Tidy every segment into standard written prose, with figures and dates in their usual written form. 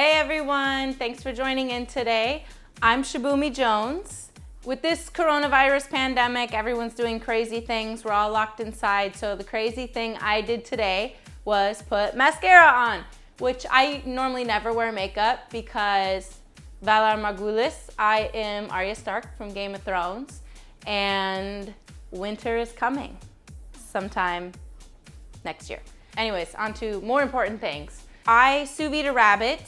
Hey everyone, thanks for joining in today. I'm Shibumi Jones. With this coronavirus pandemic, everyone's doing crazy things. We're all locked inside. So the crazy thing I did today was put mascara on, which I normally never wear makeup because Valar Morghulis, I am Arya Stark from Game of Thrones, and winter is coming sometime next year. Anyways, on to more important things. I sous vide a rabbit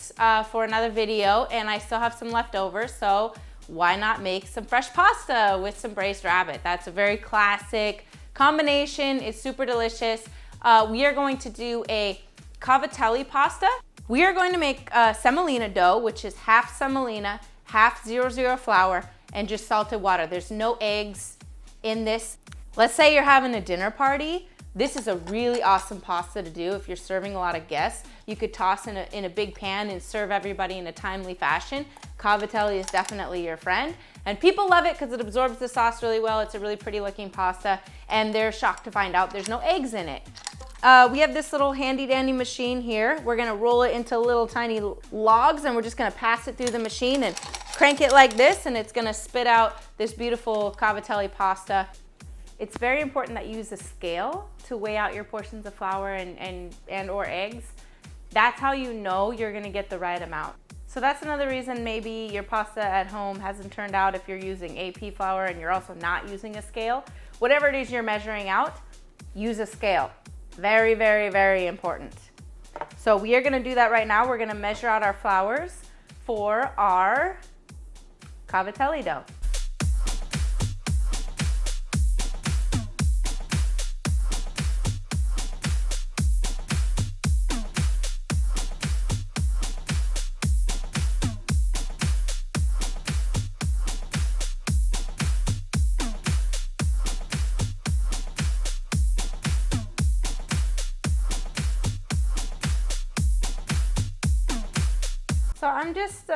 for another video, and I still have some leftovers, so why not make some fresh pasta with some braised rabbit? That's a very classic combination. It's super delicious. We are going to do a cavatelli pasta. We are going to make semolina dough, which is half semolina, half 00 flour, and just salted water. There's no eggs in this. Let's say you're having a dinner party. This is a really awesome pasta to do if you're serving a lot of guests. You could toss in a big pan and serve everybody in a timely fashion. Cavatelli is definitely your friend. And people love it because it absorbs the sauce really well. It's a really pretty looking pasta, and they're shocked to find out there's no eggs in it. We have this little handy dandy machine here. We're gonna roll it into little tiny logs, and we're just gonna pass it through the machine and crank it like this, and it's gonna spit out this beautiful cavatelli pasta. It's very important that you use a scale to weigh out your portions of flour and or eggs. That's how you know you're gonna get the right amount. So that's another reason maybe your pasta at home hasn't turned out if you're using AP flour and you're also not using a scale. Whatever it is you're measuring out, use a scale. Very, very, very important. So we are gonna do that right now. We're gonna measure out our flours for our cavatelli dough. So I'm just,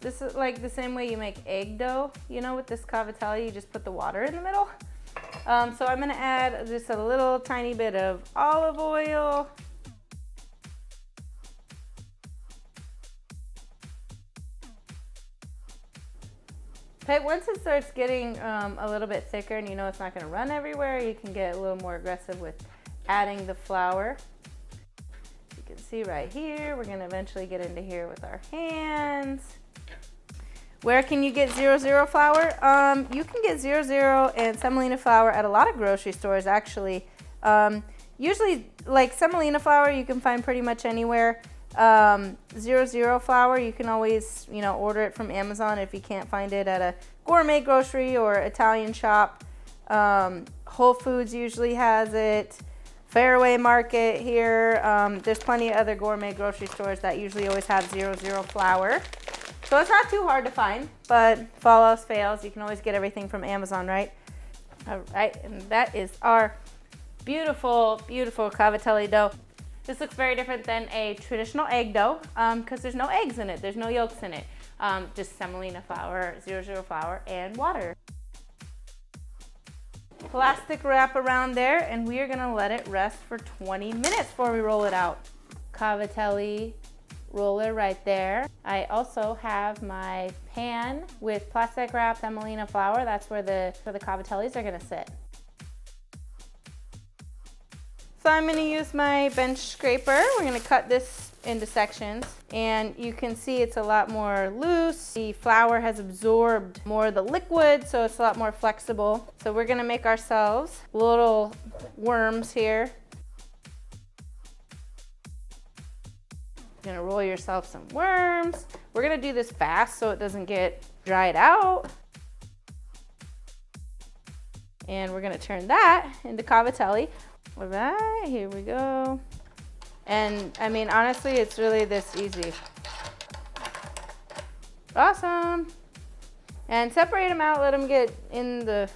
this is like the same way you make egg dough, you know, with this cavatelli, you just put the water in the middle. So I'm gonna add just a little tiny bit of olive oil. Okay, once it starts getting a little bit thicker and you know it's not gonna run everywhere, you can get a little more aggressive with adding the flour. You can see right here, we're gonna eventually get into here with our hands. Where can you get 00 flour? You can get 00 and semolina flour at a lot of grocery stores actually. Usually like semolina flour you can find pretty much anywhere. 00 flour, you can always, you know, order it from Amazon if you can't find it at a gourmet grocery or Italian shop. Whole Foods usually has it. Fairway Market here. There's plenty of other gourmet grocery stores that usually always have 00 flour. So it's not too hard to find, but if all else fails, you can always get everything from Amazon, right? All right, and that is our beautiful, beautiful cavatelli dough. This looks very different than a traditional egg dough because there's no eggs in it, there's no yolks in it. Just semolina flour, 00 flour, and water. Plastic wrap around there, and we are gonna let it rest for 20 minutes before we roll it out. Cavatelli roller right there. I also have my pan with plastic wrap semolina flour. That's where the cavatellis are gonna sit. So I'm gonna use my bench scraper. We're gonna cut this into sections, and you can see it's a lot more loose. The flour has absorbed more of the liquid, so it's a lot more flexible. So we're gonna make ourselves little worms here. You're gonna roll yourself some worms. We're gonna do this fast so it doesn't get dried out. And we're gonna turn that into cavatelli. All right, here we go. And I mean, honestly, it's really this easy. Awesome. And separate them out, let them get in the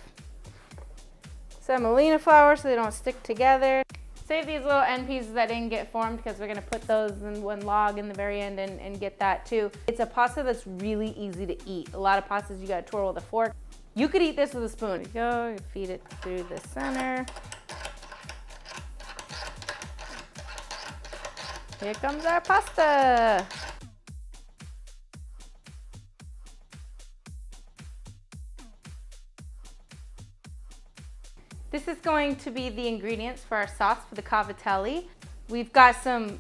semolina flour so they don't stick together. Save these little end pieces that didn't get formed because we're gonna put those in one log in the very end and get that too. It's a pasta that's really easy to eat. A lot of pastas you gotta twirl with a fork. You could eat this with a spoon. There you go, you feed it through the center. Here comes our pasta. This is going to be the ingredients for our sauce for the cavatelli. We've got some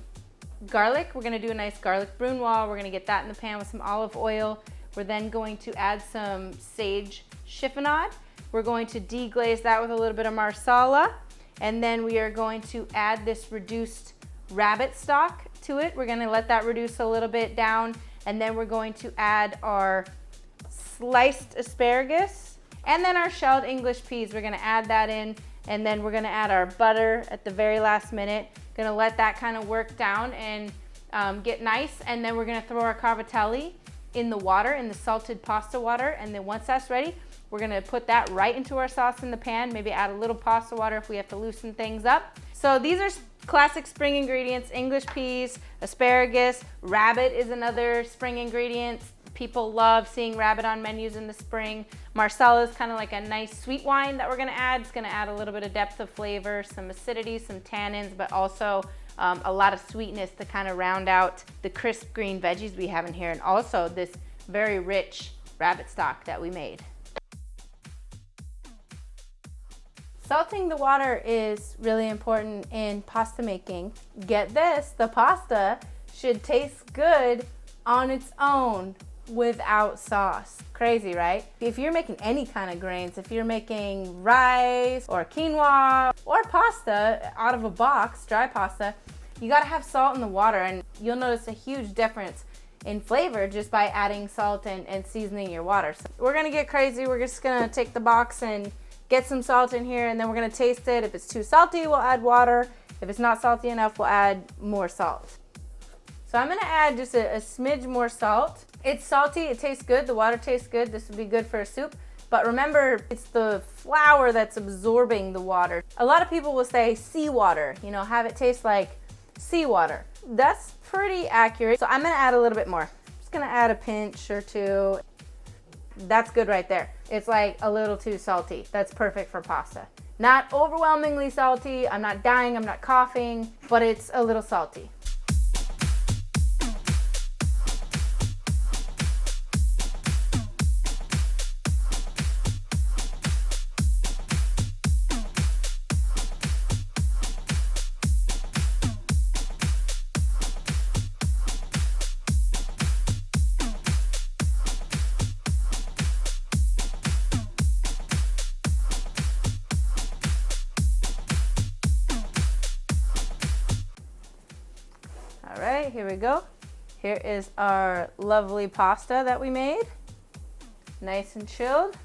garlic. We're gonna do a nice garlic brunoise. We're gonna get that in the pan with some olive oil. We're then going to add some sage chiffonade. We're going to deglaze that with a little bit of marsala. And then we are going to add this reduced rabbit stock to it. We're gonna let that reduce a little bit down. And then we're going to add our sliced asparagus and then our shelled English peas. We're gonna add that in, and then we're gonna add our butter at the very last minute. Gonna let that kind of work down and get nice. And then we're gonna throw our cavatelli in the water, in the salted pasta water. And then once that's ready, we're gonna put that right into our sauce in the pan, maybe add a little pasta water if we have to loosen things up. So these are classic spring ingredients: English peas, asparagus, rabbit is another spring ingredient. People love seeing rabbit on menus in the spring. Marsala is kind of like a nice sweet wine that we're gonna add. It's gonna add a little bit of depth of flavor, some acidity, some tannins, but also a lot of sweetness to kind of round out the crisp green veggies we have in here, and also this very rich rabbit stock that we made. Salting the water is really important in pasta making. Get this, the pasta should taste good on its own without sauce. Crazy, right? If you're making any kind of grains, if you're making rice or quinoa or pasta out of a box, dry pasta, you gotta have salt in the water, and you'll notice a huge difference in flavor just by adding salt and seasoning your water. So we're gonna get crazy. We're just gonna take the box and get some salt in here, and then we're gonna taste it. If it's too salty, we'll add water. If it's not salty enough, we'll add more salt. So I'm gonna add just a smidge more salt. It's salty, it tastes good, the water tastes good. This would be good for a soup. But remember, it's the flour that's absorbing the water. A lot of people will say seawater, you know, have it taste like seawater. That's pretty accurate. So I'm gonna add a little bit more. Just gonna add a pinch or two. That's good right there. It's like a little too salty. That's perfect for pasta. Not overwhelmingly salty. I'm not dying, I'm not coughing, but it's a little salty. All right, here we go. Here is our lovely pasta that we made. Nice and chilled.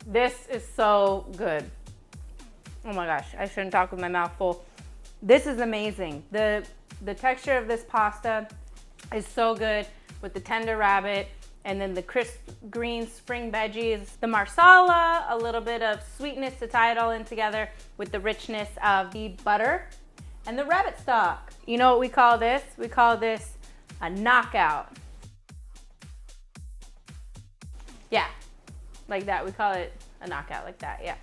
This is so good. Oh my gosh, I shouldn't talk with my mouth full. This is amazing. The texture of this pasta is so good with the tender rabbit and then the crisp green spring veggies, the marsala, a little bit of sweetness to tie it all in together with the richness of the butter and the rabbit stock. You know what we call this? We call this a knockout. Yeah, like that. We call it a knockout like that, yeah.